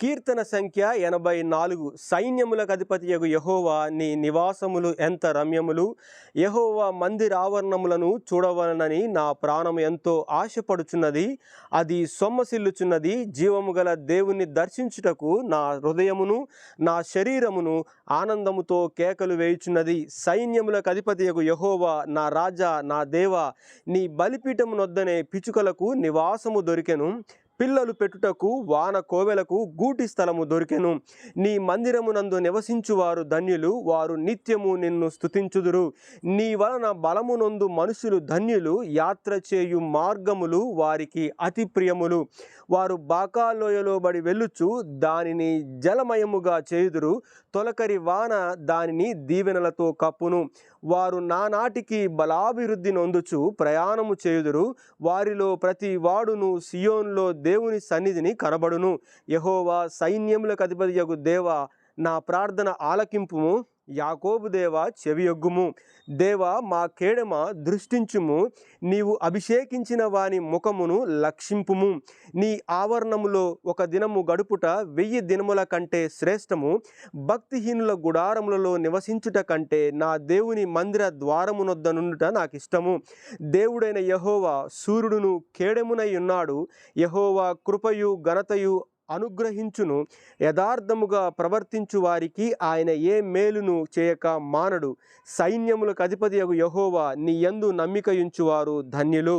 కీర్తన సంఖ్య 84. సైన్యములకు అధిపతియగు యెహోవా నీ నివాసములు ఎంత రమ్యములు. యెహోవా మందిరావరణములను చూడవలనని నా ప్రాణము ఎంతో ఆశపడుచున్నది. అది సొమ్మసిల్లుచున్నది. జీవము గల దేవుని దర్శించుటకు నా హృదయమును నా శరీరమును ఆనందముతో కేకలు వేయుచున్నది. సైన్యములకు అధిపతియగు యెహోవా నా రాజా నా దేవా, నీ బలిపీఠమునొద్దనే పిచుకలకు నివాసము దొరికెను. పిల్లలు పెట్టుటకు వాన కోవెలకు గూటి స్థలము దొరికెను. నీ మందిరమునందు నివసించువారు ధన్యులు, వారు నిత్యము నిన్ను స్తుతించుదురు. నీ వలన బలమునొందు మనుషులు ధన్యులు, యాత్ర చేయు మార్గములు వారికి అతి ప్రియములు. వారు బాకాలోయలో బడి వెళ్ళుచు దానిని జలమయముగా చేయుదురు. తొలకరి వాన దానిని దీవెనలతో కప్పును. వారు నానాటికి బలాభివృద్ధి నొందుచు ప్రయాణము చేయుదురు. వారిలో ప్రతి వాడును సియోన్లో దేవుని సన్నిధిని కనబడును. యెహోవా సైన్యములకు అధిపతియగు దేవా, నా ప్రార్థన ఆలకింపుము. యాకోబు దేవా, చెవియొగ్గుము. దేవా, మా కేడమ దృష్టించుము. నీవు అభిషేకించిన వాని ముఖమును లక్షింపుము. నీ ఆవరణములో ఒక దినము గడుపుట 1000 దినముల కంటే శ్రేష్టము. భక్తిహీనుల గుడారములలో నివసించుట కంటే నా దేవుని మందిర ద్వారమునొద్ద నుండుట నాకిష్టము. దేవుడైన యెహోవా సూర్యుడును కేడెమునై ఉన్నాడు. యెహోవా కృపయు ఘనతయు అనుగ్రహించును. యథార్థముగా ప్రవర్తించు వారికి ఆయన ఏ మేలును చేయక మానడు. సైన్యములకు అధిపతియగు యెహోవా నీ యందు నమ్మికయుంచువారు ధన్యులు.